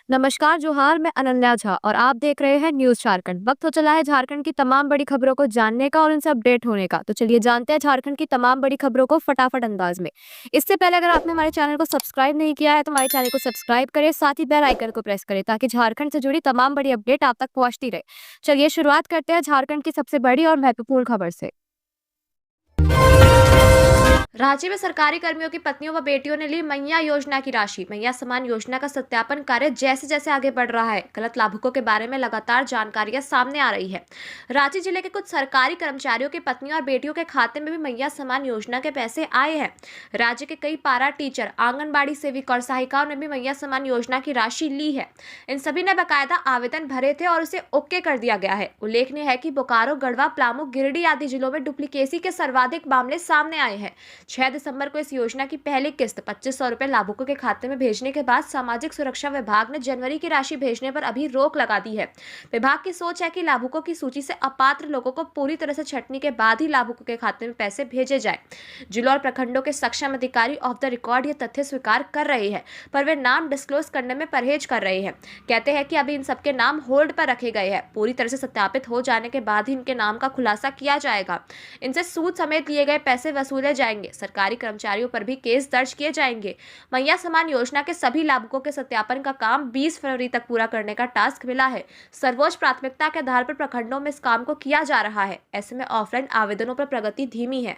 नमस्कार जोहार, मैं अनन्या झा और आप देख रहे हैं न्यूज झारखंड। वक्त हो चला है झारखंड की तमाम बड़ी खबरों को जानने का और उनसे अपडेट होने का। तो चलिए जानते हैं झारखंड की तमाम बड़ी खबरों को फटाफट अंदाज में। इससे पहले अगर आपने हमारे चैनल को सब्सक्राइब नहीं किया है तो हमारे चैनल को सब्सक्राइब करें, साथ ही बेल आइकन को प्रेस करें ताकि झारखंड से जुड़ी तमाम बड़ी अपडेट आप तक पहुंचती रहे। चलिए शुरुआत करते हैं झारखंड की सबसे बड़ी और महत्वपूर्ण खबर से। रांची में सरकारी कर्मियों की पत्नियों व बेटियों ने ली मैया योजना की राशि। मैया सम्मान योजना का सत्यापन कार्य जैसे जैसे आगे बढ़ रहा है, गलत लाभुकों के बारे में लगातार जानकारियां सामने आ रही है। रांची जिले के कुछ सरकारी कर्मचारियों की पत्नियों और बेटियों के खाते में भी मैया सम्मान योजना के पैसे आए हैं। राज्य के कई पारा टीचर, आंगनबाड़ी सेविका और सहायिकाओं ने भी मैया सम्मान योजना की राशि ली है। इन सभी ने बाकायदा आवेदन भरे थे और उसे ओके कर दिया गया है। उल्लेखनीय है कि बोकारो, गढ़वा, पलामू, गिरिडीह आदि जिलों में डुप्लीकेसी के सर्वाधिक मामले सामने आए हैं। 6 दिसंबर को इस योजना की पहली किस्त 2500 रुपए लाभुकों के खाते में भेजने के बाद सामाजिक सुरक्षा विभाग ने जनवरी की राशि भेजने पर अभी रोक लगा दी है। विभाग की सोच है कि लाभुकों की सूची से अपात्र लोगों को पूरी तरह से छंटनी के बाद ही लाभुकों के खाते में पैसे भेजे जाए। जिलों और प्रखंडों के सक्षम अधिकारी ऑफ द रिकॉर्ड ये तथ्य स्वीकार कर रहे हैं, पर वे नाम डिस्क्लोज करने में परहेज कर रहे हैं। कहते हैं कि अभी इन सबके नाम होल्ड पर रखे गए हैं। पूरी तरह से सत्यापित हो जाने के बाद ही इनके नाम का खुलासा किया जाएगा। इनसे सूद समेत लिए गए पैसे वसूले जाएंगे। सरकारी कर्मचारियों पर भी केस दर्ज किए जाएंगे। मैया सम्मान योजना के सभी लाभुकों के सत्यापन का काम 20 फरवरी तक पूरा करने का टास्क मिला है। सर्वोच्च प्राथमिकता के आधार पर प्रखंडों में इस काम को किया जा रहा है। ऐसे में ऑफलाइन आवेदनों पर प्रगति धीमी है।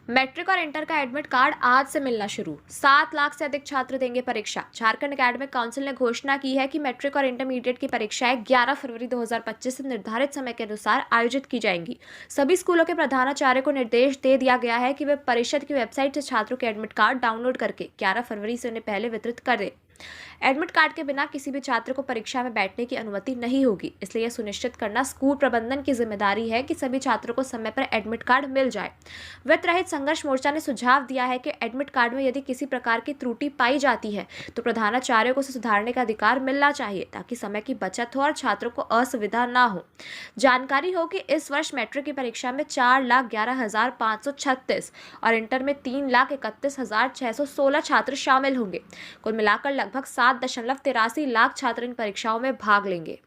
मैट्रिक और इंटर का एडमिट कार्ड आज से मिलना शुरू। 7 लाख से अधिक छात्र देंगे परीक्षा। झारखंड एकेडमिक काउंसिल ने घोषणा की है कि मैट्रिक और इंटरमीडिएट की परीक्षाएं 11 फरवरी 2025 से निर्धारित समय के अनुसार आयोजित की जाएंगी। सभी स्कूलों के प्रधानाचार्य को निर्देश दे दिया गया है कि वे परिषद की वेबसाइट से छात्रों के एडमिट कार्ड डाउनलोड करके 11 फरवरी से उन्हें पहले वितरित कर दें। एडमिट कार्ड के बिना किसी भी छात्र को परीक्षा में बैठने की अनुमति नहीं होगी। इसलिए यह सुनिश्चित करना स्कूल प्रबंधन की जिम्मेदारी है कि सभी छात्रों को समय पर एडमिट कार्ड मिल जाए। वित्त रहित संघर्ष मोर्चा ने सुझाव दिया है कि एडमिट कार्ड में यदि किसी प्रकार की त्रुटि पाई जाती है तो प्रधानाचार्य को उसे सुधारने का अधिकार मिलना चाहिए ताकि समय की बचत हो और छात्रों को असुविधा ना हो। जानकारी हो कि इस वर्ष मैट्रिक की परीक्षा में 4,11,536 और इंटर में 3,31,616 छात्र शामिल होंगे। कुल मिलाकर लगभग 7.83 लाख छात्र इन परीक्षाओं में भाग लेंगे।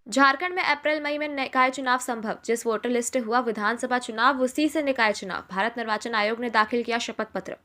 झारखंड में अप्रैल मई में निकाय चुनाव संभव। जिस वोटर लिस्ट से हुआ विधानसभा चुनाव उसी से निकाय चुनाव। भारत निर्वाचन आयोग ने दाखिल किया शपथ पत्र।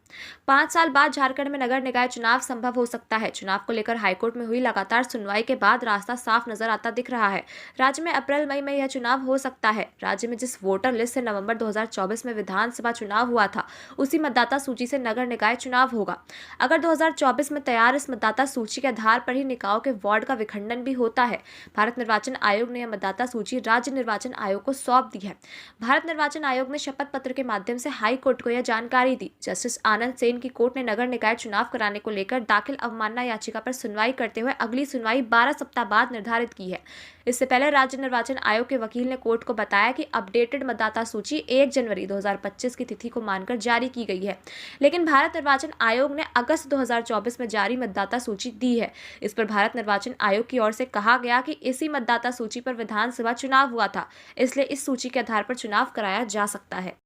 5 साल बाद झारखंड में नगर निकाय चुनाव संभव हो सकता है। चुनाव को लेकर हाईकोर्ट में हुई लगातार सुनवाई के बाद रास्ता साफ नजर आता दिख रहा है। राज्य में अप्रैल मई में यह चुनाव हो सकता है। राज्य में जिस वोटर लिस्ट से नवंबर 2024 में विधानसभा चुनाव हुआ था उसी मतदाता सूची से नगर निकाय चुनाव होगा। अगर 2024 में तैयार इस मतदाता सूची के आधार पर ही निकायों के वार्ड का विखंडन भी होता है। भारत निर्वाचन आयोग ने यह मतदाता सूची राज्य निर्वाचन आयोग को सौंप दी है। भारत निर्वाचन आयोग ने शपथ पत्र के माध्यम से हाई कोर्ट को यह जानकारी दी। जस्टिस आनंद सेन की कोर्ट ने नगर निकाय चुनाव कराने को लेकर दाखिल अवमानना याचिका पर सुनवाई करते हुए अगली सुनवाई 12 सप्ताह बाद निर्धारित की है। इससे पहले राज्य निर्वाचन आयोग के वकील ने कोर्ट को बताया कि अपडेटेड मतदाता सूची 1 जनवरी 2025 की तिथि को मानकर जारी की गई है, लेकिन भारत निर्वाचन आयोग ने अगस्त 2024 में जारी मतदाता सूची दी है। इस पर भारत निर्वाचन आयोग की ओर से कहा गया कि इसी मतदाता सूची पर विधानसभा चुनाव हुआ था, इसलिए इस सूची के आधार पर चुनाव कराया जा सकता है।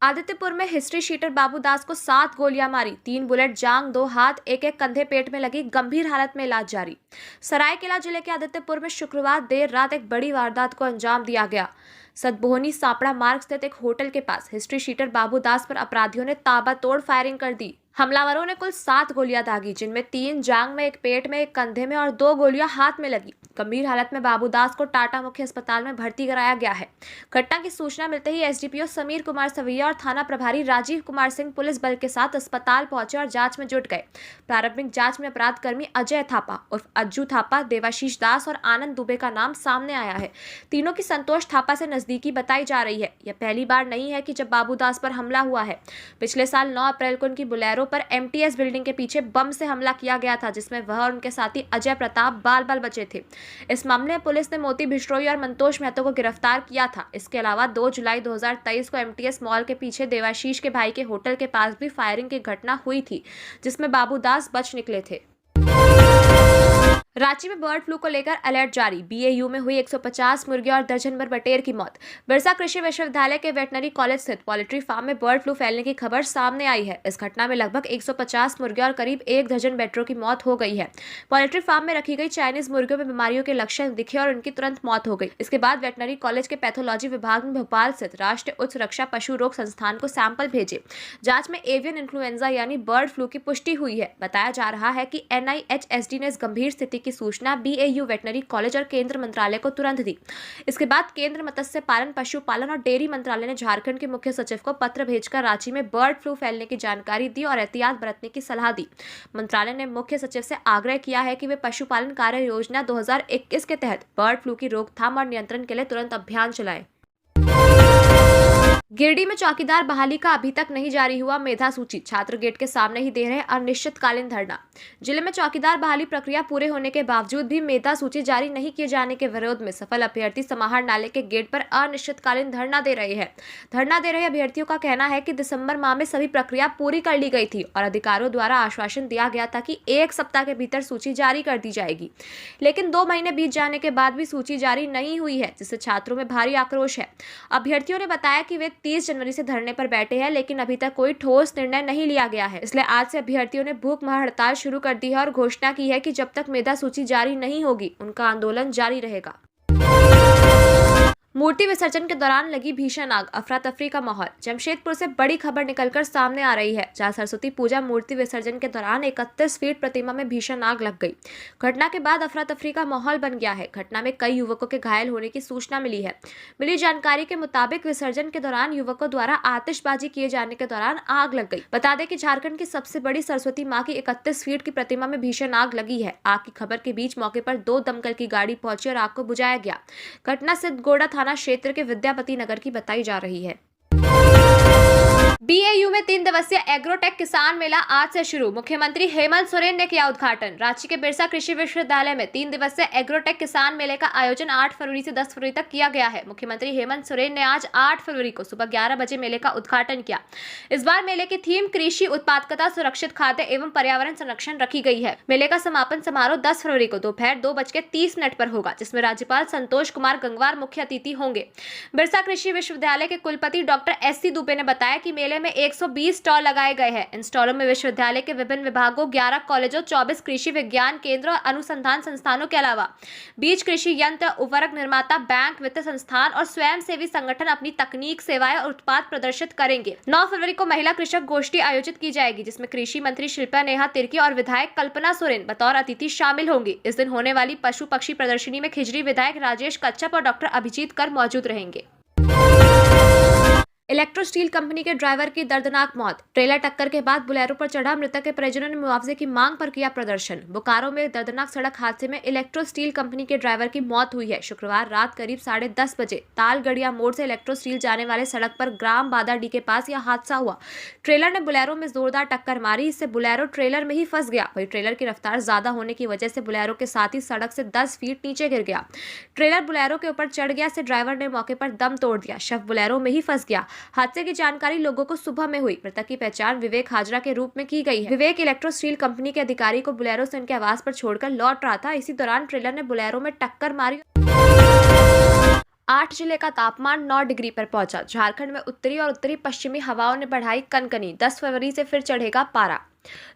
आदित्यपुर में हिस्ट्री शीटर बाबू दास को 7 गोलियां मारी, 3 बुलेट जांग, 2 हाथ, एक कंधे पेट में लगी, गंभीर हालत में इलाज जारी। सरायकेला जिले के आदित्यपुर में शुक्रवार देर रात एक बड़ी वारदात को अंजाम दिया गया। सतबोहनी सापड़ा मार्ग स्थित एक होटल के पास हिस्ट्री शीटर बाबू दास पर अपराधियों ने ताबड़तोड़ फायरिंग कर दी। हमलावरों ने कुल 7 गोलियां दागी, जिनमें 3 जांग में, एक पेट में, एक कंधे में और 2 गोलियां हाथ में लगी। गंभीर हालत में बाबू दास को टाटा मुख्य अस्पताल में भर्ती कराया गया है। घटना की सूचना मिलते ही एसडीपीओ समीर कुमार सवैया और थाना प्रभारी राजीव कुमार सिंह पुलिस बल के साथ अस्पताल पहुंचे और जांच में जुट गए। प्रारंभिक जांच में अपराध कर्मी अजय थापा उर्फ अज्जू थापा, देवाशीष दास और आनंद दुबे का नाम सामने आया है। तीनों की संतोष थापा से नजदीकी बताई जा रही है। यह पहली बार नहीं है कि जब बाबू दास पर हमला हुआ है। पिछले साल 9 अप्रैल को उनकी बुलेरो पर एमटीएस बिल्डिंग के पीछे बम से हमला किया गया था, जिसमें वह और उनके साथी अजय प्रताप बाल बाल बचे थे। इस मामले में पुलिस ने मोती भिश्रोई और मंतोष महतो को गिरफ्तार किया था। इसके अलावा 2 जुलाई 2023 को एमटीएस मॉल के पीछे देवाशीष के भाई के होटल के पास भी फायरिंग की घटना हुई थी, जिसमें बाबू दास बच निकले थे। रांची में बर्ड फ्लू को लेकर अलर्ट जारी। बीएयू में हुई 150 मुर्गियों और दर्जन भर बटेर की मौत। बिरसा कृषि विश्वविद्यालय के वेटनरी कॉलेज स्थित पोल्ट्री फार्म में बर्ड फ्लू फैलने की खबर सामने आई है। इस घटना में लगभग 150 मुर्गियों और करीब 1 दर्जन बटेरों की मौत हो गई है। पोल्ट्री फार्म में रखी गई चाइनीज मुर्गियों में बीमारियों के लक्षण दिखे और उनकी तुरंत मौत हो गई। इसके बाद वेटनरी कॉलेज के पैथोलॉजी विभाग ने भोपाल स्थित राष्ट्रीय उच्च सुरक्षा पशु रोग संस्थान को सैंपल भेजे। जांच में एवियन इन्फ्लुएंजा यानी बर्ड फ्लू की पुष्टि हुई है। बताया जा रहा है कि एनआईएचएसडी ने इस गंभीर स्थिति की सूचना बीएयू वेटनरी कॉलेज और केंद्र मंत्रालय को तुरंत दी। इसके बाद केंद्र मत्स्य पालन, पशुपालन और डेयरी मंत्रालय ने झारखंड के मुख्य सचिव को पत्र भेजकर रांची में बर्ड फ्लू फैलने की जानकारी दी और एहतियात बरतने की सलाह दी। मंत्रालय ने मुख्य सचिव से आग्रह किया है कि वे पशुपालन कार्य योजना 2021 के तहत बर्ड फ्लू की रोकथाम और नियंत्रण के लिए तुरंत अभियान चलाएं। गिरिडीह में चौकीदार बहाली का अभी तक नहीं जारी हुआ मेधा सूची। छात्र गेट के सामने ही दे रहे अनिश्चितकालीन धरना। जिले में चौकीदार बहाली प्रक्रिया पूरे होने के बावजूद भी मेधा सूची जारी नहीं किए जाने के विरोध में सफल अभ्यर्थी समाहर नाले के गेट पर अनिश्चितकालीन धरना दे रहे हैं। धरना दे रहे अभ्यर्थियों का कहना है कि दिसंबर माह में सभी प्रक्रिया पूरी कर ली गई थी और अधिकारियों द्वारा आश्वासन दिया गया था कि 1 सप्ताह के भीतर सूची जारी कर दी जाएगी, लेकिन 2 महीने बीत जाने के बाद भी सूची जारी नहीं हुई है, जिससे छात्रों में भारी आक्रोश है। अभ्यर्थियों ने बताया कि वे 30 जनवरी से धरने पर बैठे हैं, लेकिन अभी तक कोई ठोस निर्णय नहीं लिया गया है। इसलिए आज से अभ्यर्थियों ने भूख हड़ताल शुरू कर दी है और घोषणा की है कि जब तक मेधा सूची जारी नहीं होगी उनका आंदोलन जारी रहेगा। मूर्ति विसर्जन के दौरान लगी भीषण आग, अफरा तफरी का माहौल। जमशेदपुर से बड़ी खबर निकलकर सामने आ रही है, जहां सरस्वती पूजा मूर्ति विसर्जन के दौरान 31 फीट प्रतिमा में भीषण आग लग गई। घटना के बाद अफरा तफरी का माहौल बन गया है। घटना में कई युवकों के घायल होने की सूचना मिली है। मिली जानकारी के मुताबिक विसर्जन के दौरान युवकों द्वारा आतिशबाजी किए जाने के दौरान आग लग गई। बता दें कि झारखंड की सबसे बड़ी सरस्वती मां की 31 फीट की प्रतिमा में भीषण आग लगी है। आग की खबर के बीच मौके पर 2 दमकल की गाड़ी पहुंची और आग को बुझाया गया। घटना सिद्धगोड़ा थाना क्षेत्र के विद्यापति नगर की बताई जा रही है। बीएयू में 3 दिवसीय एग्रोटेक किसान मेला आज से शुरू। मुख्यमंत्री हेमंत सोरेन ने किया उद्घाटन। रांची के बिरसा कृषि विश्वविद्यालय में 3 दिवसीय एग्रोटेक किसान मेले का आयोजन 8 फरवरी से 10 फरवरी तक किया गया है। मुख्यमंत्री हेमंत सोरेन ने आज 8 फरवरी को सुबह 11 बजे मेले का उद्घाटन किया। इस बार मेले की थीम कृषि उत्पादकता, सुरक्षित खाद्य एवं पर्यावरण संरक्षण रखी गई है। मेले का समापन समारोह 10 फरवरी को दोपहर 2:30 पर होगा, जिसमें राज्यपाल संतोष कुमार गंगवार मुख्य अतिथि होंगे। बिरसा कृषि विश्वविद्यालय के कुलपति डॉक्टर एससी दुबे ने बताया कि मेले में 120 स्टॉल लगाए गए हैं। इन स्टॉलों में विश्वविद्यालय के विभिन्न विभागों, 11 कॉलेजों, 24 कृषि विज्ञान केंद्र और अनुसंधान संस्थानों के अलावा बीज, कृषि यंत्र, उर्वरक निर्माता, बैंक, वित्त संस्थान और स्वयंसेवी संगठन अपनी तकनीक, सेवाएं और उत्पाद प्रदर्शित करेंगे। 9 फरवरी को महिला कृषक गोष्ठी आयोजित की जाएगी, जिसमें कृषि मंत्री शिल्पा नेहा तिर्की और विधायक कल्पना सोरेन बतौर अतिथि शामिल होंगी। इस दिन होने वाली पशु पक्षी प्रदर्शनी में खिजरी विधायक राजेश कच्छप और डॉक्टर अभिजीत कर मौजूद रहेंगे। इलेक्ट्रो स्टील कंपनी के ड्राइवर की दर्दनाक मौत। ट्रेलर टक्कर के बाद बुलेरो पर चढ़ा मृतक के परिजनों ने मुआवजे की मांग पर किया प्रदर्शन। बोकारो में दर्दनाक सड़क हादसे में इलेक्ट्रो स्टील कंपनी के ड्राइवर की मौत हुई है। शुक्रवार रात करीब 10:30 बजे तालगढ़िया मोड़ से इलेक्ट्रो स्टील जाने वाले सड़क पर ग्राम बादाडी के पास यह हादसा हुआ। ट्रेलर ने बुलेरो में जोरदार टक्कर मारी, इससे बुलेरो ट्रेलर में ही फंस गया। वही ट्रेलर की रफ्तार ज्यादा होने की वजह से बुलेरो के साथ ही सड़क से 10 फीट नीचे गिर गया। ट्रेलर बुलेरो के ऊपर चढ़ गया, से ड्राइवर ने मौके पर दम तोड़ दिया। शव बुलेरो में ही फंस गया। हादसे की जानकारी लोगों को सुबह में हुई। मृतक की पहचान विवेक हाजरा के रूप में की गई है। विवेक इलेक्ट्रो स्टील कंपनी के अधिकारी को बुलेरो से उनके आवास पर छोड़कर लौट रहा था। इसी दौरान ट्रेलर ने बुलेरो में टक्कर मारी। 8 जिले का तापमान 9 डिग्री पर पहुंचा। झारखंड में उत्तरी और उत्तरी पश्चिमी हवाओं ने बढ़ाई कनकनी। 10 फरवरी से फिर चढ़ेगा पारा।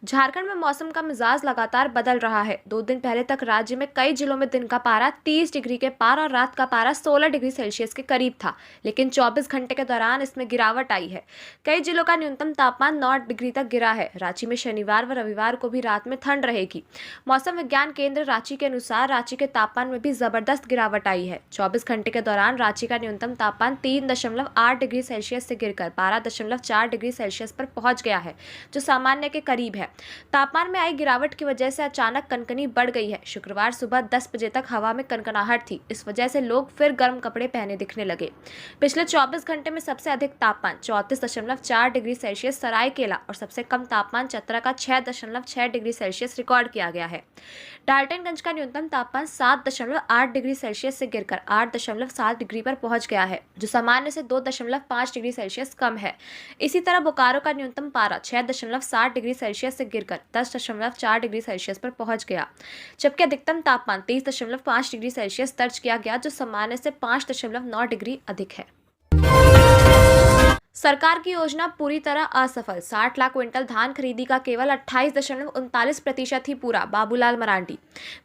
झारखंड में मौसम का मिजाज लगातार बदल रहा है। 2 दिन पहले तक राज्य में कई जिलों में दिन का पारा 30 डिग्री के पार और रात का पारा 16 डिग्री सेल्सियस के करीब था, लेकिन 24 घंटे के दौरान इसमें गिरावट आई है। कई जिलों का न्यूनतम तापमान 9 डिग्री तक गिरा है। रांची में शनिवार व रविवार को भी रात में ठंड रहेगी। मौसम विज्ञान केंद्र रांची के अनुसार रांची के तापमान में भी जबरदस्त गिरावट आई है। 24 घंटे के दौरान रांची का न्यूनतम तापमान 3.8 डिग्री सेल्सियस से गिरकर 12.4 डिग्री सेल्सियस पर पहुंच गया है, जो सामान्य के करीब है। तापमान में आई गिरावट की वजह से अचानक कनकनी बढ़ गई है। शुक्रवार सुबह 10 बजे तक हवा में कनकनाहट थी। इस वजह से लोग फिर गर्म कपड़े पहने दिखने लगे। पिछले 24 घंटे में सबसे अधिक तापमान 34.4 डिग्री सेल्सियस सरायकेला और सबसे कम तापमान चतरा का 6.6 डिग्री सेल्सियस रिकॉर्ड किया गया है। डाल्टनगंज का न्यूनतम तापमान 7.8 डिग्री सेल्सियस से गिरकर 8.7 डिग्री पर पहुंच गया है, जो सामान्य से 2.5 डिग्री सेल्सियस कम है। इसी तरह बोकारो का न्यूनतम पारा 6.7 डिग्री सेल्सियस से गिरकर 10.4 डिग्री सेल्सियस पर पहुंच गया, जबकि अधिकतम तापमान 23.5 डिग्री सेल्सियस दर्ज किया गया, जो सामान्य से 5.9 डिग्री अधिक है। सरकार की योजना पूरी तरह असफल, 60 लाख क्विंटल धान खरीदी का केवल 28.39% ही पूरा, बाबूलाल मरांडी।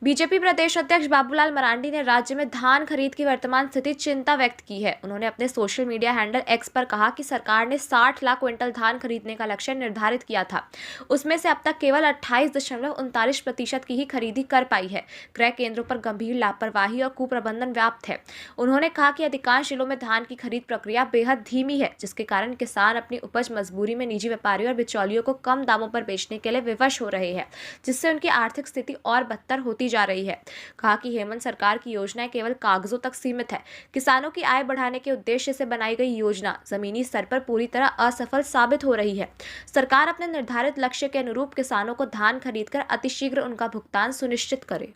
बीजेपी प्रदेश अध्यक्ष बाबूलाल मरांडी ने राज्य में धान खरीद की वर्तमान स्थिति चिंता व्यक्त की है। उन्होंने अपने सोशल मीडिया हैंडल एक्स पर कहा कि सरकार ने 60 लाख क्विंटल धान खरीदने का लक्ष्य निर्धारित किया था, उसमें से अब तक केवल 28.39% की ही खरीदी कर पाई है। क्रय केंद्रों पर गंभीर लापरवाही और कुप्रबंधन व्याप्त है। उन्होंने कहा कि अधिकांश जिलों में धान की खरीद प्रक्रिया बेहद धीमी है, जिसके कारण किसान अपनी उपज मजबूरी में निजी व्यापारियों और बिचौलियों को कम दामों पर बेचने के लिए विवश हो रहे हैं, जिससे उनकी आर्थिक स्थिति और बदतर होती जा रही है। कहा कि हेमंत सरकार की योजनाएं केवल कागजों तक सीमित है। किसानों की आय बढ़ाने के उद्देश्य से बनाई गई योजना जमीनी स्तर पर पूरी तरह असफल साबित हो रही है। सरकार अपने निर्धारित लक्ष्य के अनुरूप किसानों को धान खरीदकर अतिशीघ्र उनका भुगतान सुनिश्चित करे।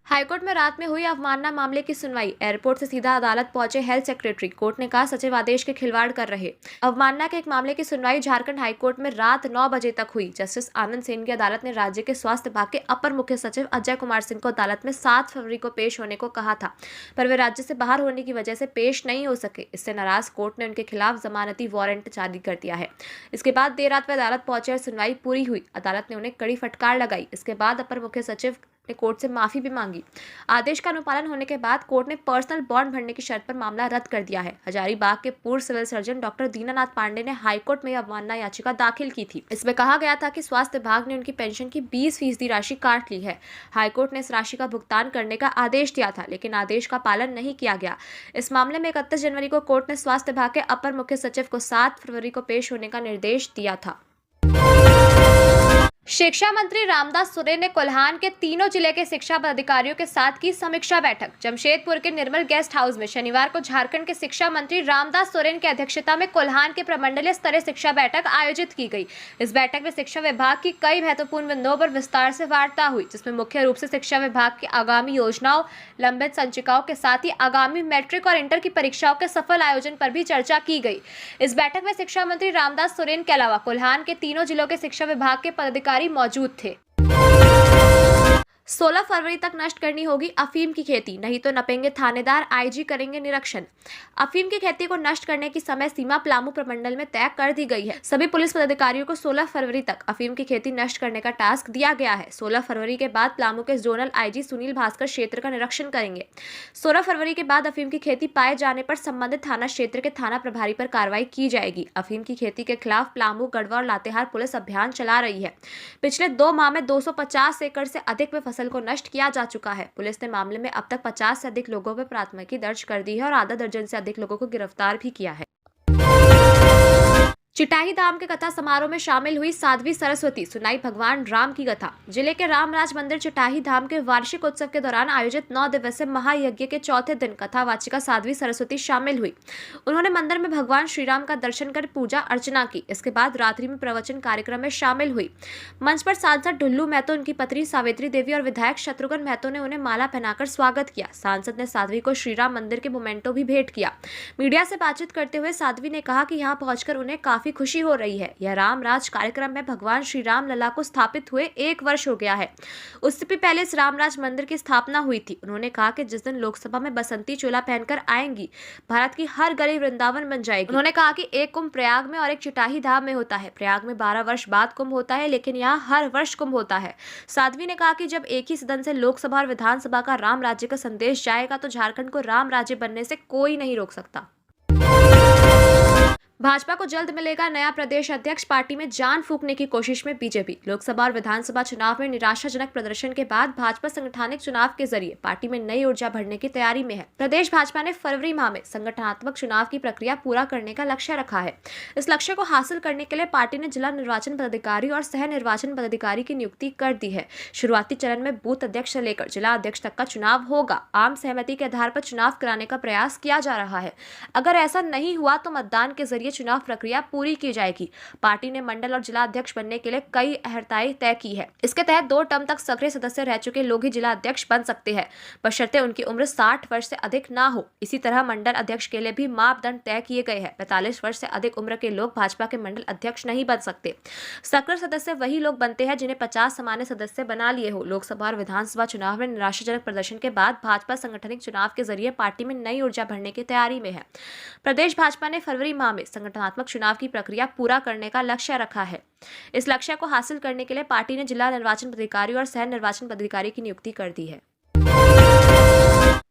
हाईकोर्ट में रात में हुई अवमानना मामले की सुनवाई, एयरपोर्ट से सीधा अदालत पहुंचे हेल्थ सेक्रेटरी। कोर्ट ने कहा सचिव आदेश के खिलवाड़ कर रहे। अवमानना के एक मामले की सुनवाई झारखंड हाईकोर्ट में रात 9 बजे तक हुई। जस्टिस आनंद सेन की अदालत ने राज्य के स्वास्थ्य विभाग के अपर मुख्य सचिव अजय कुमार सिंह को अदालत में 7 फरवरी को पेश होने को कहा था, पर वे राज्य से बाहर होने की वजह से पेश नहीं हो सके। इससे नाराज कोर्ट ने उनके खिलाफ जमानती वारंट जारी कर दिया है। इसके बाद देर रात वे अदालत पहुंचे और सुनवाई पूरी हुई। अदालत ने उन्हें कड़ी फटकार लगाई। इसके बाद अपर मुख्य सचिव ने कोर्ट से माफी भी मांगी। आदेश का अनुपालन होने के बाद कोर्ट ने पर्सनल बॉन्ड भरने की शर्त पर मामला रद्द कर दिया है। हजारीबाग के पूर्व civil surgeon doctor Dinanath Pandey ने हाईकोर्ट में अवमानना याचिका दाखिल की थी। इसमें कहा गया था कि स्वास्थ्य विभाग ने उनकी पेंशन की 20% राशि काट ली है। हाईकोर्ट ने इस राशि का भुगतान करने का आदेश दिया था, लेकिन आदेश का पालन नहीं किया गया। इस मामले में 31 जनवरी को कोर्ट ने स्वास्थ्य विभाग के अपर मुख्य सचिव को 7 फरवरी को पेश होने का निर्देश दिया था। शिक्षा मंत्री रामदास सोरेन ने कोल्हान के तीनों जिले के शिक्षा पदाधिकारियों के साथ की समीक्षा बैठक। जमशेदपुर के निर्मल गेस्ट हाउस में शनिवार को झारखंड के शिक्षा मंत्री रामदास सोरेन की अध्यक्षता में कोल्हान के प्रमंडलीय स्तरीय शिक्षा बैठक आयोजित की गई। इस बैठक में शिक्षा विभाग की कई महत्वपूर्ण बिंदुओं पर विस्तार से वार्ता हुई, जिसमें मुख्य रूप से शिक्षा विभाग की आगामी योजनाओं, लंबित संचिकाओं के साथ ही आगामी मैट्रिक और इंटर की परीक्षाओं के सफल आयोजन पर भी चर्चा की गई। इस बैठक में शिक्षा मंत्री रामदास सोरेन के अलावा कोल्हान के तीनों जिलों के शिक्षा विभाग के पदाधिकारी मौजूद थे। 16 फरवरी तक नष्ट करनी होगी अफीम की खेती, नहीं तो नपेंगे थानेदार, आईजी करेंगे निरीक्षण। अफीम की खेती को नष्ट करने की समय सीमा पलामू प्रमंडल में तय कर दी गई है। सभी पुलिस पदाधिकारियों को 16 फरवरी तक अफीम की खेती नष्ट करने का टास्क दिया गया है। 16 फरवरी के बाद पलामू के जोनल आईजी सुनील भास्कर क्षेत्र का निरीक्षण करेंगे। 16 फरवरी के बाद अफीम की खेती पाए जाने पर संबंधित थाना क्षेत्र के थाना प्रभारी पर कार्रवाई की जाएगी। अफीम की खेती के खिलाफ पलामू, गढ़वा और लातेहार पुलिस अभियान चला रही है। पिछले 2 माह में 250 एकड़ से अधिक में फसल को नष्ट किया जा चुका है। पुलिस ने मामले में अब तक 50 से अधिक लोगों पर प्राथमिकी दर्ज कर दी है और आधा दर्जन से अधिक लोगों को गिरफ्तार भी किया है। चिटाही धाम के कथा समारोह में शामिल हुई साध्वी सरस्वती, सुनाई भगवान राम की कथा। जिले के रामराज मंदिर चिटाही धाम के वार्षिक उत्सव के दौरान आयोजित 9 दिवसीय महायज्ञ के चौथे दिन कथावाचिका साध्वी सरस्वती शामिल हुई। उन्होंने मंदिर में भगवान श्री राम का दर्शन कर पूजा अर्चना की। इसके बाद रात्रि में प्रवचन कार्यक्रम में शामिल हुई। मंच पर सांसद ढुल्लू महतो, उनकी पत्नी सावित्री देवी और विधायक शत्रुघ्न महतो ने उन्हें माला पहनाकर स्वागत किया। सांसद ने साध्वी को श्रीराम मंदिर के मोमेंटो भी भेंट किया। मीडिया से बातचीत करते हुए साध्वी ने कहा कि यहाँ पहुंचकर उन्हें काफी खुशी हो रही है। यह रामराज कार्यक्रम में भगवान श्री राम लला को स्थापित हुए 1 वर्ष हो गया है। उससे भी पहले इस रामराज मंदिर की स्थापना हुई थी। उन्होंने कहा कि जिस दिन लोकसभा में बसंती चोला पहनकर आएंगी, भारत की हर गली वृंदावन बन जाएगी। उन्होंने कहा कि एक कुंभ प्रयाग में और एक चिटाही धाम में होता है। प्रयाग में 12 वर्ष बाद कुंभ होता है, लेकिन यहाँ हर वर्ष कुंभ होता है। साध्वी ने कहा कि जब एक ही सदन से लोकसभा और विधानसभा का राम राज्य का संदेश जाएगा, तो झारखंड को राम राज्य बनने से कोई नहीं रोक सकता। भाजपा को जल्द मिलेगा नया प्रदेश अध्यक्ष, पार्टी में जान फूंकने की कोशिश में बीजेपी। लोकसभा और विधानसभा चुनाव में निराशाजनक प्रदर्शन के बाद भाजपा संगठनिक चुनाव के जरिए पार्टी में नई ऊर्जा भरने की तैयारी में है। प्रदेश भाजपा ने फरवरी माह में संगठनात्मक चुनाव की प्रक्रिया पूरा करने का लक्ष्य रखा है। इस लक्ष्य को हासिल करने के लिए पार्टी ने जिला निर्वाचन पदाधिकारी और सह निर्वाचन पदाधिकारी की नियुक्ति कर दी है। शुरुआती चरण में बूथ अध्यक्ष से लेकर जिला अध्यक्ष तक का चुनाव होगा। आम सहमति के आधार पर चुनाव कराने का प्रयास किया जा रहा है। अगर ऐसा नहीं हुआ तो मतदान के जरिए लिए चुनाव प्रक्रिया पूरी की जाएगी। पार्टी ने मंडल और जिला अध्यक्ष बनने के लिए कई अहर्ताएं तय की है। इसके तहत 2 टर्म तक सक्रिय सदस्य रह चुके लोग ही जिला अध्यक्ष बन सकते हैं, बशर्ते उनकी उम्र 60 वर्ष से अधिक ना हो। इसी तरह मंडल अध्यक्ष के लिए भी मापदंड तय किए गए हैं। 45 वर्ष से अधिक उम्र के लोग भाजपा के मंडल अध्यक्ष नहीं बन सकते। सक्रिय सदस्य वही लोग बनते हैं जिन्हें 50 सामान्य सदस्य बना लिए हो। लोकसभा और विधानसभा चुनाव में निराशाजनक प्रदर्शन के बाद भाजपा संगठनिक चुनाव के जरिए पार्टी में नई ऊर्जा भरने की तैयारी में है। प्रदेश भाजपा ने फरवरी माह में संगठनात्मक चुनाव की प्रक्रिया पूरा करने का लक्ष्य रखा है। इस लक्ष्य को हासिल करने के लिए पार्टी ने जिला निर्वाचन पदाधिकारी और सह निर्वाचन पदाधिकारी की नियुक्ति कर दी है।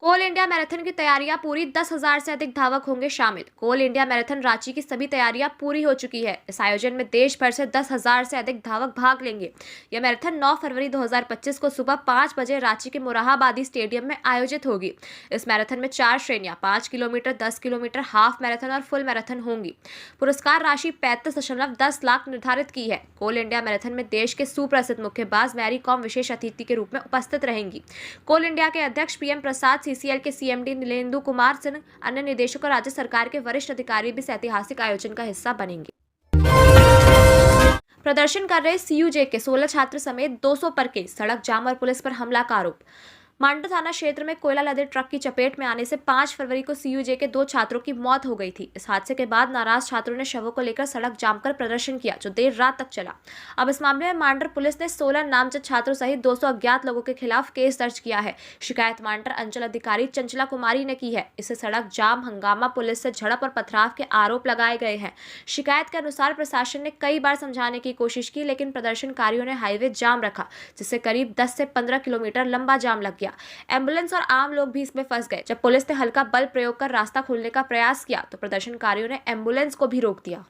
कोल इंडिया मैराथन की तैयारियां पूरी, 10,000 से अधिक धावक होंगे शामिल। कोल इंडिया मैराथन रांची की सभी तैयारियां पूरी हो चुकी है। इस आयोजन में देश भर से 10,000 से अधिक धावक भाग लेंगे। यह मैराथन 9 फरवरी 2025 को सुबह 5 बजे रांची के मोरहाबादी स्टेडियम में आयोजित होगी। इस मैराथन में 4 श्रेणियां 5 किलोमीटर, 10 किलोमीटर, हाफ मैराथन और फुल मैराथन होंगी। पुरस्कार राशि 35.10 लाख निर्धारित की है। कोल इंडिया मैराथन में देश के सुप्रसिद्ध मुक्केबाज मैरी कॉम विशेष अतिथि के रूप में उपस्थित रहेंगी। कोल इंडिया के अध्यक्ष PM प्रसाद, CCL के CMD नीलेंदु कुमार सिंह, अन्य निदेशक और राज्य सरकार के वरिष्ठ अधिकारी भी इस ऐतिहासिक आयोजन का हिस्सा बनेंगे। प्रदर्शन कर रहे CUJ के 16 छात्र समेत 200 पर केस, सड़क जाम और पुलिस पर हमला का आरोप। मांडू थाना क्षेत्र में कोयला लदे ट्रक की चपेट में आने से 5 फरवरी को CUJ के 2 छात्रों की मौत हो गई थी। इस हादसे के बाद नाराज छात्रों ने शवों को लेकर सड़क जाम कर प्रदर्शन किया, जो देर रात तक चला। अब इस मामले में मांडर पुलिस ने 16 नामजद छात्रों सहित 200 अज्ञात लोगों के खिलाफ केस दर्ज किया है। शिकायत मांडर अंचल अधिकारी चंचला कुमारी ने की है। इससे सड़क जाम, हंगामा, पुलिस से झड़प और पथराव के आरोप लगाए गए हैं। शिकायत के अनुसार प्रशासन ने कई बार समझाने की कोशिश की, लेकिन प्रदर्शनकारियों ने हाईवे जाम रखा, जिससे करीब 10 से 15 किलोमीटर लंबा जाम लग गया। एम्बुलेंस और आम लोग भी इसमें फंस गए। जब पुलिस ने हल्का बल प्रयोग कर रास्ता खोलने का प्रयास किया तो प्रदर्शनकारियों ने एम्बुलेंस को भी रोक दिया।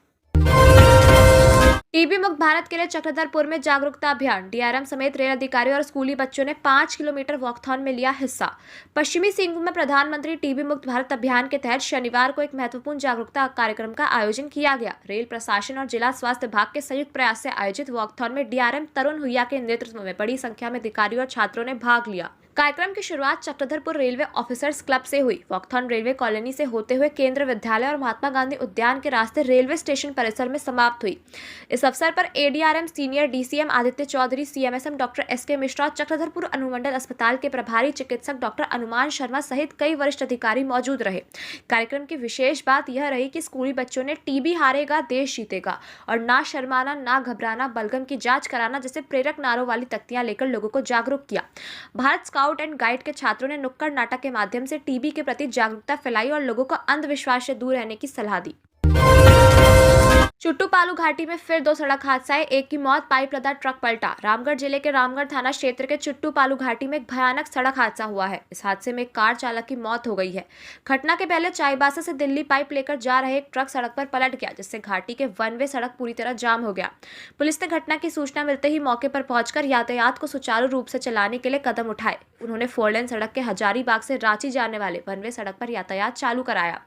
टीबी मुक्त भारत के लिए चक्रधरपुर में जागरूकता अभियान। DRM समेत रेल अधिकारी और स्कूली बच्चों ने 5 किलोमीटर वॉकथॉन में लिया हिस्सा। पश्चिमी सिंहभूम में प्रधानमंत्री टीबी मुक्त भारत अभियान के तहत शनिवार को एक महत्वपूर्ण जागरूकता कार्यक्रम का आयोजन किया गया। रेल प्रशासन और जिला स्वास्थ्य विभाग के संयुक्त प्रयास से आयोजित वॉकथॉन में DRM तरुण हुइया के नेतृत्व में बड़ी संख्या में अधिकारियों और छात्रों ने भाग लिया। कार्यक्रम की शुरुआत चक्रधरपुर रेलवे ऑफिसर्स क्लब से हुई। वॉकथॉन रेलवे कॉलोनी से होते हुए केंद्र विद्यालय और महात्मा गांधी उद्यान के रास्ते रेलवे स्टेशन परिसर में समाप्त हुई। इस अवसर पर ADRM senior DCM Aditya Chaudhary, CMSM doctor SK Mishra, Chakradharpur अनुमंडल अस्पताल के प्रभारी चिकित्सक डॉक्टर अनुमान शर्मा सहित कई वरिष्ठ अधिकारी मौजूद रहे। कार्यक्रम की विशेष बात यह रही कि स्कूली बच्चों ने टीबी हारेगा देश जीतेगा और ना शर्माना, ना घबराना, बलगम की जांच कराना जैसे प्रेरक नारों वाली तख्तियां लेकर लोगों को जागरूक किया। भारत स्काउट एंड गाइड के छात्रों ने नुक्कड़ नाटक के माध्यम से टीबी के प्रति जागरूकता फैलाई और लोगों को अंधविश्वास से दूर रहने की सलाह दी। चुट्टू-पालू घाटी में फिर 2 सड़क हादसाएं, एक की मौत, पाइप लदा ट्रक पलटा। रामगढ़ जिले के रामगढ़ थाना क्षेत्र के चुट्टू-पालू घाटी में एक भयानक सड़क हादसा हुआ है। इस हादसे में एक कार चालक की मौत हो गई है। घटना के पहले चाईबासा से दिल्ली पाइप लेकर जा रहे एक ट्रक सड़क पर पलट गया, जिससे घाटी के 1 वे सड़क पूरी तरह जाम हो गया। पुलिस ने घटना की सूचना मिलते ही मौके पर पहुंचकर यातायात को सुचारू रूप से चलाने के लिए कदम उठाए। उन्होंने 4 लेन सड़क के हजारीबाग से रांची जाने वाले 1 वे सड़क पर यातायात चालू कराया।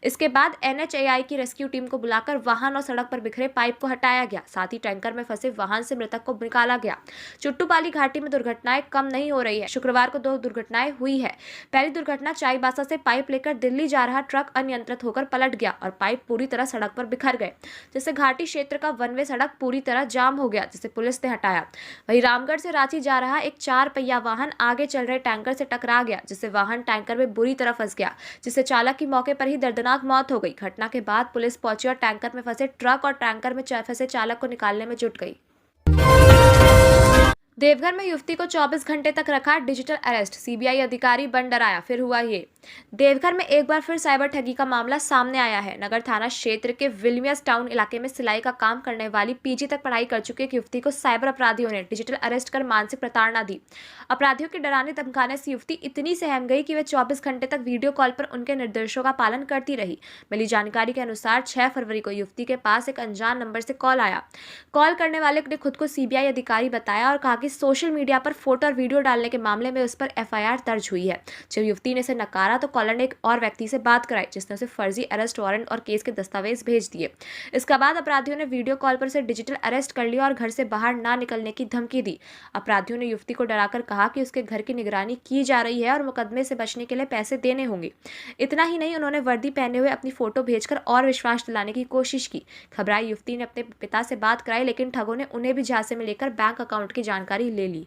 इसके बाद NHAI की रेस्क्यू टीम को बुलाकर वाहन और सड़क पर बिखरे पाइप को हटाया गया। साथ ही टैंकर में फंसे वाहन से मृतक को निकाला गया। चुट्टू-पाली घाटी में दुर्घटनाएं कम नहीं हो रही है। शुक्रवार को 2 दुर्घटनाएं हुई है। पहली दुर्घटना चाईबासा से पाइप लेकर दिल्ली जा रहा ट्रक अनियंत्रित होकर पलट गया और पाइप पूरी तरह सड़क पर बिखर गए, जिससे घाटी क्षेत्र का 1 वे सड़क पूरी तरह जाम हो गया, जिसे पुलिस ने हटाया। वहीं रामगढ़ से रांची जा रहा एक 4 पहिया वाहन आगे चल रहे टैंकर से टकरा गया, जिससे वाहन टैंकर में बुरी तरह फंस गया, जिससे चालक की मौके पर ही दर्दनाक मौत हो गई। घटना के बाद पुलिस पहुंची और टैंकर में फंसे ट्रक और टैंकर में फंसे चालक को निकालने में जुट गई। देवघर में युवती को 24 घंटे तक रखा डिजिटल अरेस्ट, CBI अधिकारी बन डराया, फिर हुआ ये। देवघर में एक बार फिर साइबर ठगी का मामला सामने आया है। नगर थाना क्षेत्र के विलियम्स टाउन इलाके में सिलाई का काम करने वाली PG तक पढ़ाई कर चुकी एक युवती को साइबर अपराधियों ने डिजिटल अरेस्ट कर मानसिक प्रताड़ना दी। अपराधियों के डराने धमकाने से युवती इतनी सहम गई कि वह 24 घंटे तक वीडियो कॉल पर उनके निर्देशों का पालन करती रही। मिली जानकारी के अनुसार 6 फरवरी को युवती के पास एक अनजान नंबर से कॉल आया। कॉल करने वाले ने खुद को CBI अधिकारी बताया और कहा कि सोशल मीडिया पर फोटो और वीडियो डालने के मामले में उस पर FIR दर्ज हुई है। जब युवती ने इसे नकारा तो कॉलर ने एक और व्यक्ति से बात कराई, जिसने उसे फर्जी अरेस्ट वारंट और केस के दस्तावेज भेज दिए। इसके बाद अपराधियों ने वीडियो कॉल पर उसे डिजिटल अरेस्ट कर लिया और घर से बाहर ना निकलने की धमकी दी। अपराधियों ने युवती को डराकर कहा कि उसके घर की निगरानी की जा रही है और मुकदमे से बचने के लिए पैसे देने होंगे। इतना ही नहीं, उन्होंने वर्दी पहने हुए अपनी फोटो भेजकर और विश्वास दिलाने की कोशिश की। घबराई युवती ने अपने पिता से बात कराई, लेकिन ठगों ने उन्हें भी झांसे में लेकर बैंक अकाउंट की जानकारी ले ली।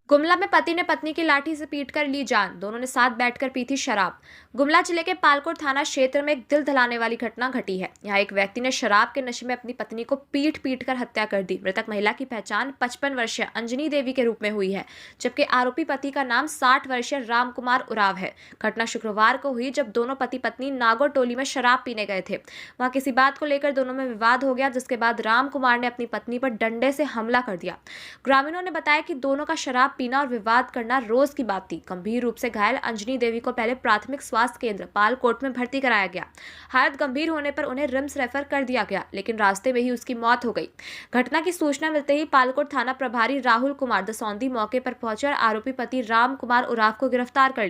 गुमला में पति ने पत्नी की लाठी से पीटकर ली जान, दोनों ने साथ बैठकर पी थी शराब। गुमला जिले के पालकोट थाना क्षेत्र में एक दिल दहलाने वाली घटना घटी है। यहाँ एक व्यक्ति ने शराब के नशे में अपनी पत्नी को पीट कर हत्या कर दी। मृतक महिला की पहचान 55 वर्षीय अंजनी देवी के रूप में हुई है, जबकि आरोपी पति का नाम 60 वर्षीय राम कुमार उराव है। घटना शुक्रवार को हुई, जब दोनों पति पत्नी नागौर टोली में शराब पीने गए थे। वहां किसी बात को लेकर दोनों में विवाद हो गया, जिसके बाद राम कुमार ने अपनी पत्नी पर डंडे से हमला कर दिया। ग्रामीणों ने बताया कि दोनों का शराब पीना और विवाद करना रोज की बात थी। गंभीर रूप से घायल अंजनी देवी को पहले प्राथमिक स्वास्थ्य केंद्र पालकोट में भर्ती कराया गया। हालत गंभीर होने पर उन्हें रिम्स रेफर कर दिया गया, लेकिन रास्ते में ही उसकी मौत हो गई। घटना की सूचना मिलते ही पालकोट थाना प्रभारी राहुल कुमार दसौंधी मौके पर पहुंचे और आरोपी पति राम कुमार उराव को गिरफ्तार कर लिया।